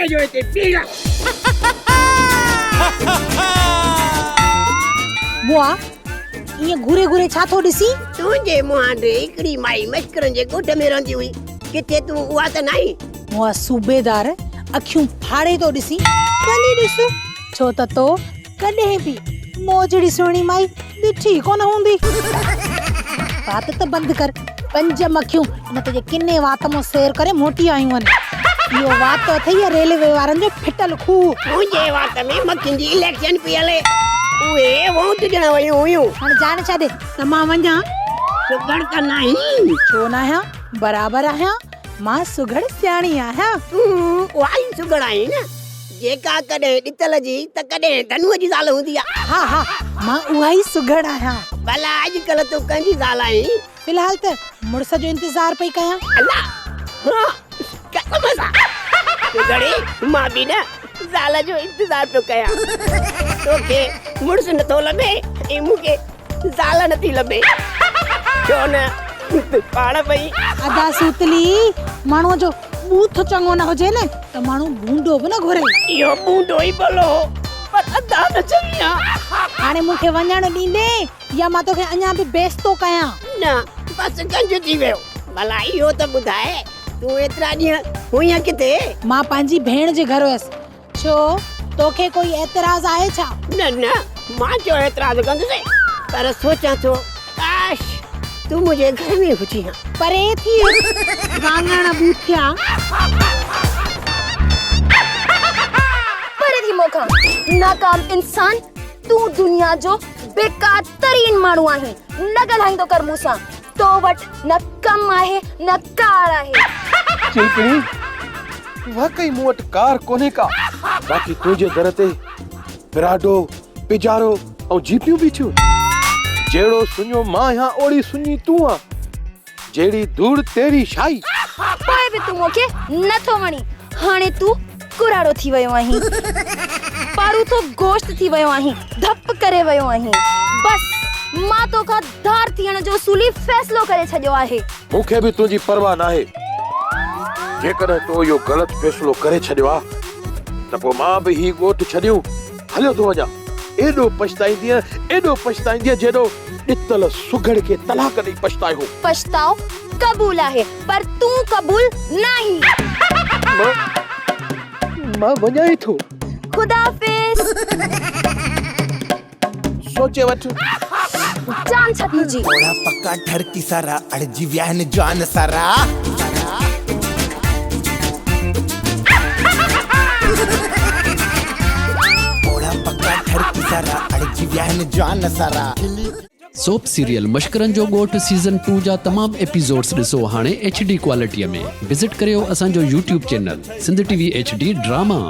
मके जो इते पीला बुआ ये घुरे घुरे छा थो ॾिसी? तुंहिंजे मुंहं ॾे हिकिड़ी माई मस्करनि जे ॻोठ में रहंदी हुई, किथे तूं उहा त नाहीं? बुआ सूबेदार अखियूं फाड़े तो ॾिसी, भली ॾिस छो त तो कॾहिं बि मोजड़ी सुहिणी माई ॾिठी कोन हूंदी। बात त बंदि कर, 5 मखियूं न तुंहिंजे किने वात मां सेर करे मोटी आयूं आहिनि। इहो वात अथई रेलवे वारनि जो फिटल खूह। तुंहिंजे वात में मखियुनि जी इलेक्शन पई हले, उहे वोट ॾियण वयूं हुयूं। हाणे जान छा ॾे त मां वञा? सुगड़ त नाहीं। छो न आहियां, बराबरि आहियां, मां सुघड़ सियाणी आहियां। तूं उहा ई सुगड़ आहीं न जेका कॾहिं ॾितल जी त कॾहिं धनुअ जी ज़ाल हूंदी आहे। हा हा, मां उहा ई सुघड़ आहियां। भला अॼुकल्ह तूं कंहिंजी ज़ाल आहीं? फिलहाल त मुड़ुस जो इंतज़ार पई कयां। अल्लाह, हाँ, कसम सां सुगड़ी मां बि न ज़ाल जो इंतज़ार पियो कयां। तोखे मुड़ुस नथो लभे ऐं मूंखे ज़ाल नथी लभे, छो न पाण पई अदा सूतली माण्हूअ जो बूथ चङो न हुजे न त माण्हू बूंदो बि न घुरे। इहो बूंदो ई भलो, पर अदा न चवी आहे। हाणे मूंखे वञण ॾींदे या मां तोखे अञा बि बेइज़्तो कयां? न बस गंज थी वियो। भला इहो त ॿुधाए तूं एतिरा ॾींहं हुईं किथे? मां पंहिंजी भेण जे घर हुयसि। छो तोखे कोई एतराज़ आहे छा? न न, मां जो एतराज़ कंदुसि, पर सोचां थो काश तूं मुंहिंजे घर में हुजी हा। परे थी वाङण बूथिया परे थी मोखां नाकाम इंसान। तू दुनिया जो बेकार तरीन माण्हू आहे। न ॻाल्हाईंदो कर मूंसां, तो वटि न कम आहे न कार आहे। चिकनी वाकई मूं वटि कार कोन्हे का, बाक़ी तुंहिंजे दर ते पिराडो, पिजारो ऐं जीपियूं बि थियूं। जहिड़ो सुञो मां आहियां ओड़ी सुञी तूं आ, जहिड़ी धूड़ तेरी शाही। पोइ बि तूं मूंखे नथो वणी। हाणे तूं कुराड़ो थी वियो आहीं, पारू तो गोश्त थी वियो आहीं, धप करे वियो आहीं। बस मां तोखां धार थियण जो उसूली फ़ैसिलो करे छॾियो आहे। मूंखे बि तुंहिंजी परवाह नाहे। जेकॾहिं तो इहो ग़लति फ़ैसिलो करे छॾियो आहे त पोइ मां बि ही ॻोठ छॾियो हलियो थो वञा। एॾो पछताईंदीअ जेॾो ॾितल सुघड़ खे तलाक ॾेई पछताए हो। पछताओ कबूल आहे, पर तूं कबूल नहीं। मां वञां ई थो। खुदा हाफिज़। सोचे वठ। जान छती जी। ओड़ा पक्का ठरकी सारा अड़जी व्याहन जान सारा। ओड़ा पक्का ठरकी सारा अड़जी व्याहन जान सारा। सोप सीरियल मशकरन जो ॻोठ सीज़न 2 जा तमाम एपिसोड्स ॾिसो हाणे HD क्वालिटीअ में। विज़िट करियो असांजो YouTube channel Sindh TV HD drama.